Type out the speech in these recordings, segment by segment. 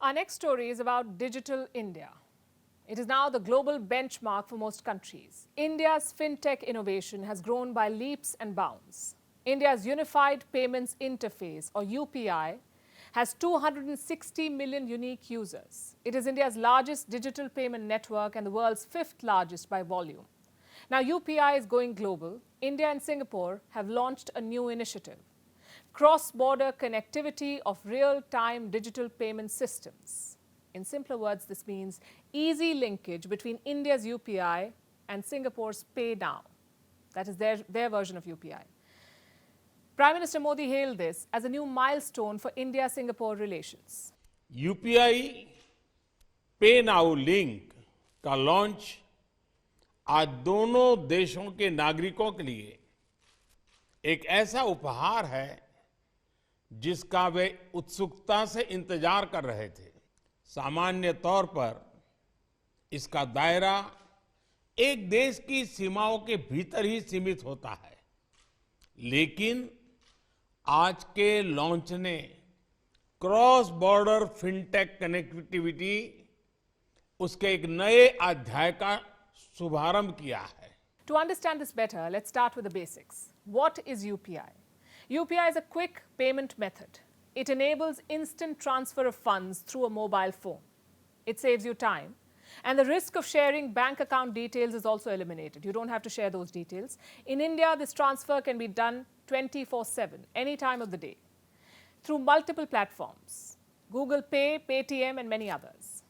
Our next story is about digital India. It is now the global benchmark for most countries. India's fintech innovation has grown by leaps and bounds. India's Unified Payments Interface, or UPI, has 260 million unique users. It is India's largest digital payment network and the world's fifth largest by volume. Now, UPI is going global. India and Singapore have launched a new initiative: cross-border connectivity of real-time digital payment systems. In simpler words, this means easy linkage between India's UPI and Singapore's PayNow. That is their version of UPI. Prime Minister Modi hailed this as a new milestone for India-Singapore relations. UPI PayNow link का launch आज दोनों देशों के नागरिकों के लिए एक ऐसा उपहार है जिसका वे उत्सुकता से इंतजार कर रहे थे। सामान्य तौर पर इसका दायरा एक देश की सीमाओं के भीतर ही सीमित होता है, लेकिन आज के लॉन्च ने क्रॉस बॉर्डर फिनटेक कनेक्टिविटी उसके एक नए अध्याय का शुभारंभ किया है। To understand this better, let's start with the basics. What is UPI? UPI is a quick payment method. It enables instant transfer of funds through a mobile phone. It saves you time, and the risk of sharing bank account details is also eliminated. You don't have to share those details. In India, this transfer can be done 24/7, any time of the day, through multiple platforms: Google Pay, Paytm, and many others.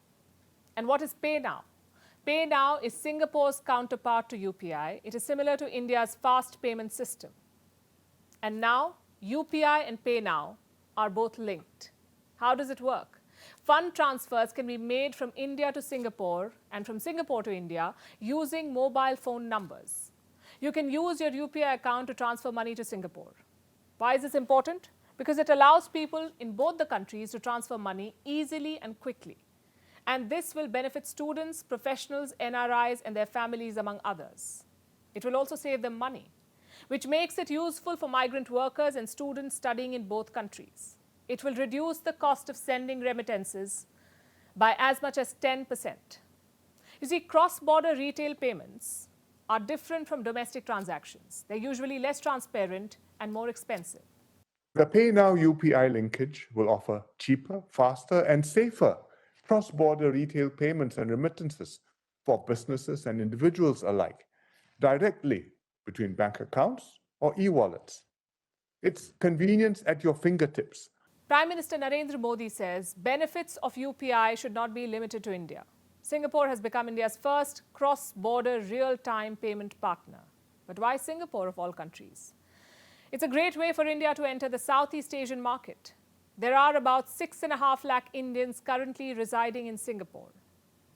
And what is PayNow? PayNow is Singapore's counterpart to UPI. It is similar to India's fast payment system. And now, UPI and PayNow are both linked. How does it work? Fund transfers can be made from India to Singapore and from Singapore to India using mobile phone numbers. You can use your UPI account to transfer money to Singapore. Why is this important? Because it allows people in both the countries to transfer money easily and quickly. And this will benefit students, professionals, NRIs, and their families, among others. It will also save them money, which makes it useful for migrant workers and students studying in both countries. It will reduce the cost of sending remittances by as much as 10%. You see, cross-border retail payments are different from domestic transactions. They're usually less transparent and more expensive. The PayNow UPI linkage will offer cheaper, faster, and safer cross-border retail payments and remittances for businesses and individuals alike, directly between bank accounts or e-wallets. It's convenience at your fingertips. Prime Minister Narendra Modi says benefits of UPI should not be limited to India. Singapore has become India's first cross-border real-time payment partner. But why Singapore of all countries? It's a great way for India to enter the Southeast Asian market. There are about 6.5 lakh Indians currently residing in Singapore.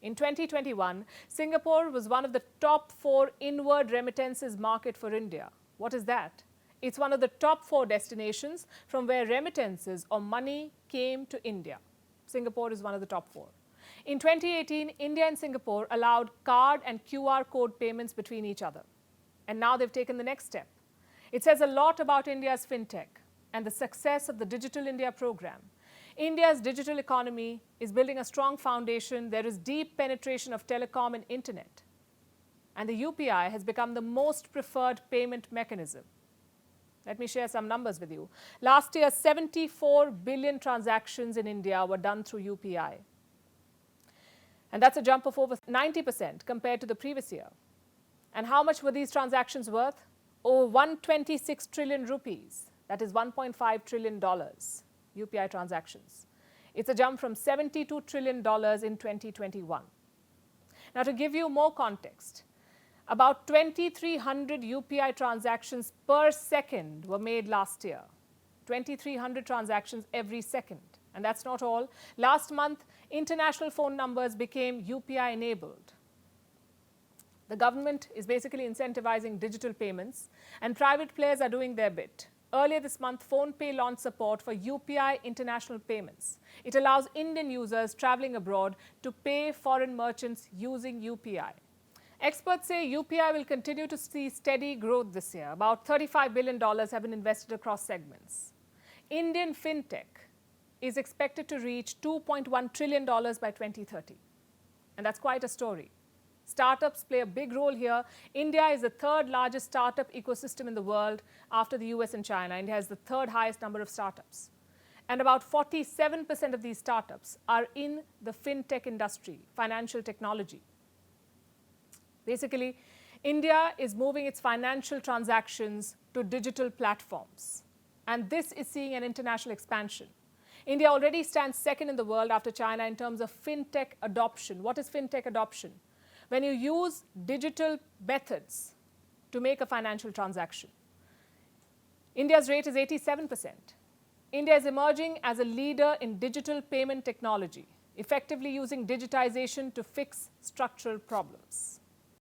In 2021, Singapore was one of the top 4 inward remittances market for India. What is that? It's one of the top 4 destinations from where remittances or money came to India. Singapore is one of the top 4. In 2018, India and Singapore allowed card and QR code payments between each other. And now they've taken the next step. It says a lot about India's fintech and the success of the Digital India program. India's digital economy is building a strong foundation. There is deep penetration of telecom and internet. And the UPI has become the most preferred payment mechanism. Let me share some numbers with you. Last year, 74 billion transactions in India were done through UPI. And that's a jump of over 90% compared to the previous year. And how much were these transactions worth? Over 126 trillion rupees. That is $1.5 trillion, UPI transactions. It's a jump from $72 trillion in 2021. Now, to give you more context, about 2,300 UPI transactions per second were made last year. 2,300 transactions every second. And that's not all. Last month, international phone numbers became UPI enabled. The government is basically incentivizing digital payments, and private players are doing their bit. Earlier this month, PhonePe launched support for UPI international payments. It allows Indian users traveling abroad to pay foreign merchants using UPI. Experts say UPI will continue to see steady growth this year. About $35 billion have been invested across segments. Indian fintech is expected to reach $2.1 trillion by 2030. And that's quite a story. Startups play a big role here. India is the third largest startup ecosystem in the world after the US and China. India has the third highest number of startups. And about 47% of these startups are in the fintech industry, financial technology. Basically, India is moving its financial transactions to digital platforms. And this is seeing an international expansion. India already stands second in the world after China in terms of fintech adoption. What is fintech adoption? When you use digital methods to make a financial transaction. India's rate is 87%. India is emerging as a leader in digital payment technology, effectively using digitization to fix structural problems.